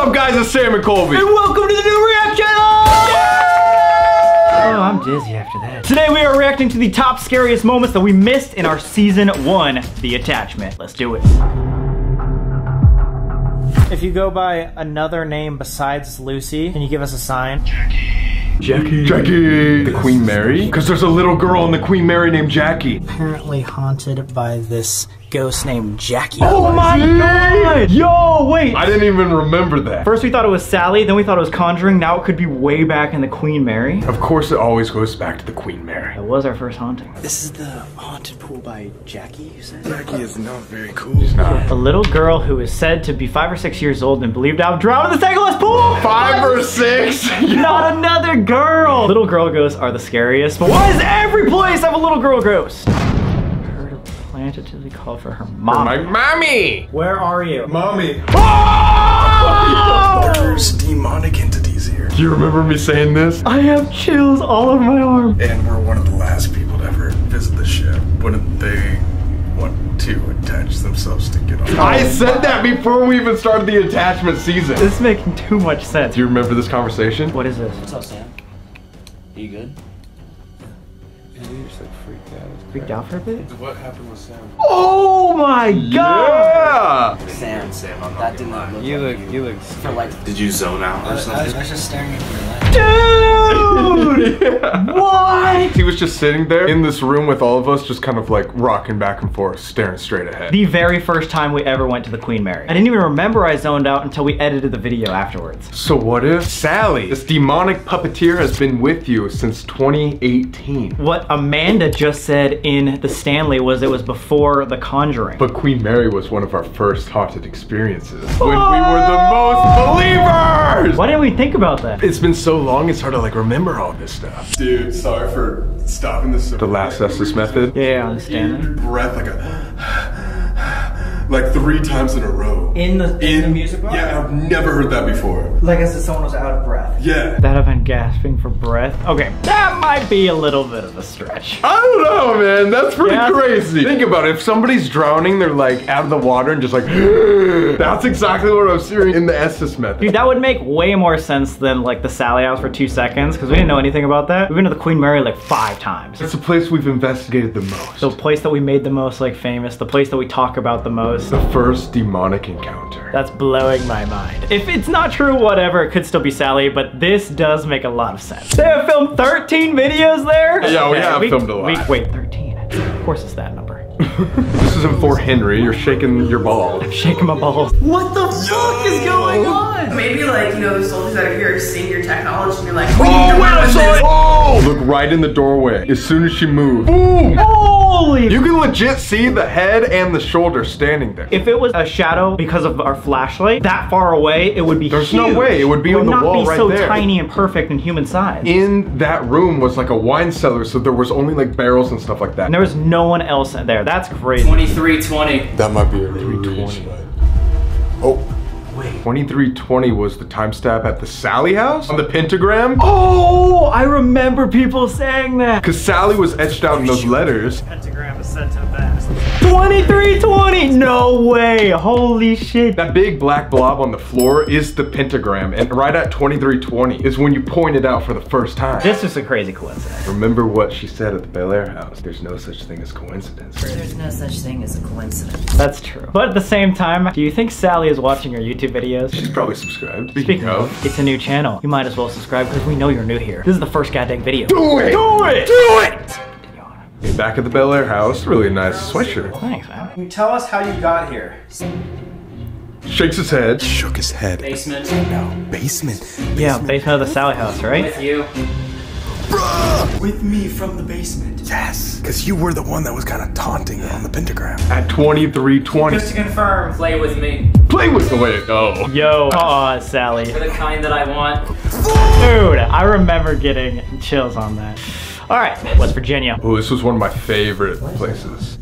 up, guys? It's Sam and Colby. And welcome to the new React channel! Oh, I'm dizzy after that. Today we are reacting to the top scariest moments that we missed in our season 1, The Attachment. Let's do it. If you go by another name besides Lucy, can you give us a sign? Jackie. The Queen Mary? Because there's a little girl in the Queen Mary named Jackie. Apparently haunted by this ghost named Jackie. Oh my god! Yo, wait! I didn't even remember that. First we thought it was Sallie, then we thought it was Conjuring, now it could be way back in the Queen Mary. Of course it always goes back to the Queen Mary. It was our first haunting. This is the haunted pool by Jackie, you said? Jackie is not very cool. She's not. A little girl who is said to be 5 or 6 years old and believed to have drowned in the Sallie House pool! 5 or 6? Not another girl! Little girl ghosts are the scariest, but why does every place have a little girl ghost? Heard a plaintively call for her mom. My mommy! Where are you? Mommy. Oh! There's demonic entities here. Do you remember me saying this? I have chills all over my arm. And we're one of the last people to ever visit the ship. Wouldn't they want to attach themselves to get on? I said that before we even started the attachment season. This is making too much sense. Do you remember this conversation? What is this? What's up, Sam? Are you good? Yeah, you just like freaked out. Freaked out for a bit? What happened with Sam? Oh my god! Yeah! Sam, I'm that did not look You like look. For like, Did you zone out or something? I was just staring at your light. Dude! Yeah. What? He was just sitting there in this room with all of us, just kind of like rocking back and forth, staring straight ahead. The very first time we ever went to the Queen Mary. I didn't even remember I zoned out until we edited the video afterwards. So what if Sallie, this demonic puppeteer, has been with you since 2018? What Amanda just said in the Stanley was it was before The Conjuring. But Queen Mary was one of our first haunted experiences when we were the most believers! Why didn't we think about that? It's been so long, it's hard to like remember all this stuff. Dude, sorry for stopping this. The last Estes method? Yeah, on the Stanley. Your breath like 3 times in a row. In the music box? Yeah, I've never heard that before. Like as if someone was out of breath. Yeah. That I've been gasping for breath. Okay, that might be a little bit of a stretch. I don't know, man. That's pretty Yeah. crazy. Think about it. If somebody's drowning, they're like out of the water and just like, that's exactly what I was hearing in the Estes method. Dude, that would make way more sense than like the Sallie House for 2 seconds because we didn't know anything about that. We've been to the Queen Mary like 5 times. It's the place we've investigated the most. The place that we made the most like famous, the place that we talk about the most. The first demonic encounter. That's blowing my mind. If it's not true, whatever, it could still be Sallie, but this does make a lot of sense. They have filmed 13 videos there? Yeah, we have filmed a lot. Wait, 13. Of course it's that number. This isn't Fort Henry. You're shaking your balls. I'm shaking my balls. What the fuck is going on? Maybe like, you know, the soldiers that are here are seeing your technology and you're like, Oh! Look right in the doorway. As soon as she moved. Boom! Holy! You can legit see the head and the shoulder standing there. If it was a shadow because of our flashlight, that far away, it would be There's huge. no way. It would be on the wall right It would not be so there. tiny and perfect and human size. In that room was like a wine cellar, so there was only like barrels and stuff like that. And there was no one else in there. That's crazy. 2320. That might be a 320. Oh. Wait. 2320 was the time stamp at the Sallie House? On the pentagram? Oh, I remember people saying that. Because Sallie was etched out in those letters. Pentagram is sent to vast. 2320! No way! Holy shit. That big black blob on the floor is the pentagram, and right at 2320 is when you point it out for the first time. This is a crazy coincidence. Remember what she said at the Bel Air house. There's no such thing as coincidence. There's no such thing as a coincidence. That's true. But at the same time, do you think Sallie is watching your YouTube videos? She's probably subscribed. Speaking of, it's a new channel. You might as well subscribe because we know you're new here. This is the first goddamn video. Do it! Do it! Do it! Back at the Bel Air house, really nice sweatshirt. Thanks, man. Can you tell us how you got here? Shakes his head. Shook his head. Basement. No, basement. Yeah, basement of the Sallie House, right? With you. With me from the basement. Yes, because you were the one that was kind of taunting on the pentagram. At 2320. Just to confirm. Play with me. Play with the way it go. Yo, aw, Sallie. You're the kind that I want. Dude, I remember getting chills on that. All right, West Virginia. Oh, this was one of my favorite places.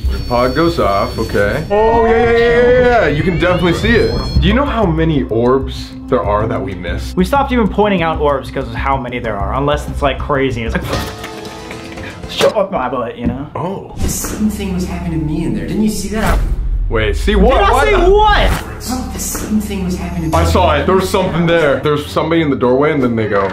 Your pod goes off, okay. Oh, yeah. You can definitely see it. Do you know how many orbs there are that we missed? We stopped even pointing out orbs because of how many there are, unless it's like crazy. It's like, shut up my butt, you know? Oh. The same thing was happening to me in there. Didn't you see that? Wait, see what? Did I say what? The same same thing was happening. I saw it. There was something there. There's somebody in the doorway, and then they go.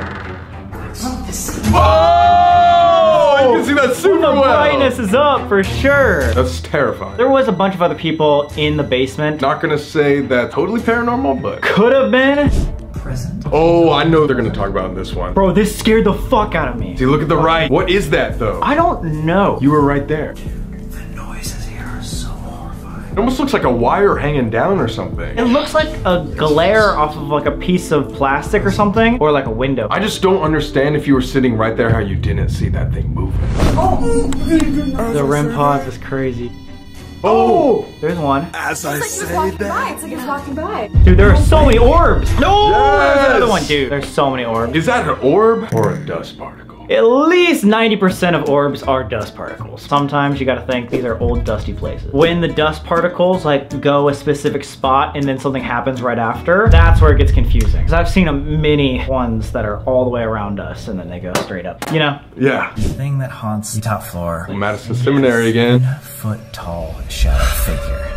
Oh! You can see that super The well. brightness is up for sure. That's terrifying. There was a bunch of other people in the basement. Not gonna say that totally paranormal, but Could have been. Present. oh, I know they're gonna talk about in this one. Bro, this scared the fuck out of me. See, look at the right. What is that though? I don't know. You were right there. The noises here are so horrifying. It almost looks like a wire hanging down or something. It looks like a glare off of like a piece of plastic or something, or like a window. I just don't understand if you were sitting right there how you didn't see that thing moving. The REM pause is crazy. Oh! There's one. As I It's like he was walking by. Dude, there are so many orbs. No! Yes! There's another one, dude. There's so many orbs. Is that an orb or a dust particle? At least 90% of orbs are dust particles. Sometimes you gotta think these are old dusty places. When the dust particles like go a specific spot and then something happens right after, that's where it gets confusing. Cause I've seen many ones that are all the way around us and then they go straight up, you know? Yeah. The thing that haunts the top floor. Madison Seminary again. 10-foot tall shadow figure.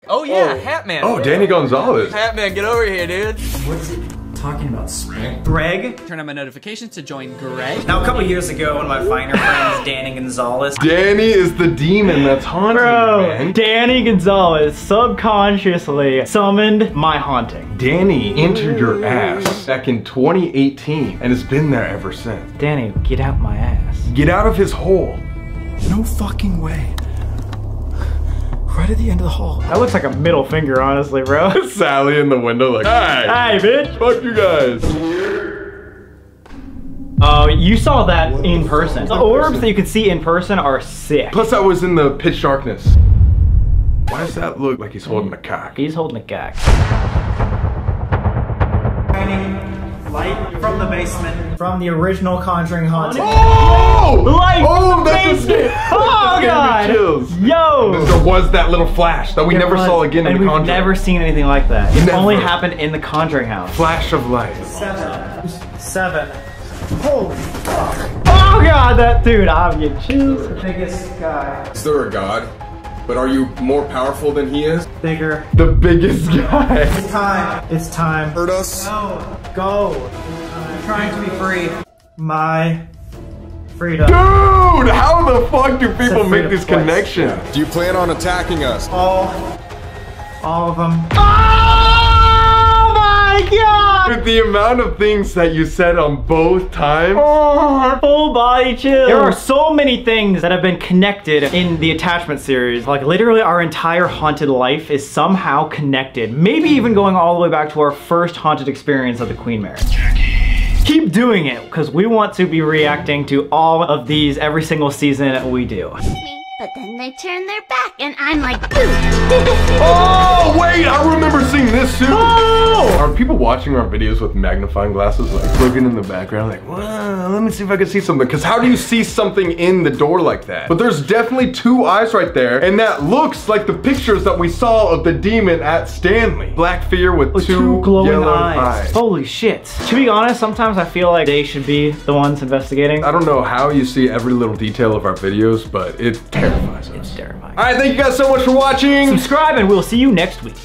Oh yeah, Hat Man. Oh, Danny Gonzalez. Hat Man, get over here, dude. What is it talking about? Spring? Greg? Turn on my notifications to join Greg. Now, a couple years ago, one of my finer friends, Danny Gonzalez, Danny is the demon that's haunting Bro, you, man. Danny Gonzalez subconsciously summoned my haunting. Danny entered your ass back in 2018 and has been there ever since. Danny, get out my ass. Get out of his hole. No fucking way. Right at the end of the hall. That looks like a middle finger, honestly, bro. Sally in the window like, hey, Hey, bitch. fuck you guys. Oh, you saw that in person. The orbs that you can see in person are sick. Plus I was in the pitch darkness. Why does that look like he's holding a cock? He's holding a gag. light from the basement. From the original Conjuring haunting. Oh! Light Oh, from the that's basement. Oh, gave me God. chills. Yo. There was that little flash that we never saw again in and the we've Conjuring. never seen anything like that. It Never. only happened in the Conjuring house. Flash of light. 7. Holy fuck. Oh God, that dude, I'm getting chills. The biggest guy. Is there a god? But are you more powerful than he is? Bigger. The biggest guy. Time. It's time. Hurt us? Go. I'm trying to be free. My freedom. Dude, how the fuck do people a make this freedom connection? Do you plan on attacking us? All of them. Oh my God! With the amount of things that you said on both times. Oh, full body chill. There are so many things that have been connected in the attachment series. Like literally our entire haunted life is somehow connected. Maybe even going all the way back to our first haunted experience at the Queen Mary. Keep doing it, because we want to be reacting to all of these every single season we do. But then they turn their back and I'm like, Oh, wait, I remember seeing this too. Oh! Are people watching our videos with magnifying glasses, like looking in the background, like, whoa, let me see if I can see something? Because how do you see something in the door like that? But there's definitely two eyes right there, and that looks like the pictures that we saw of the demon at Stanley. Black figure with two glowing yellow eyes. Holy shit. To be honest, sometimes I feel like they should be the ones investigating. I don't know how you see every little detail of our videos, but it terrifies us. It's terrifying. All right, thank you guys so much for watching. Subscribe and we'll see you next week.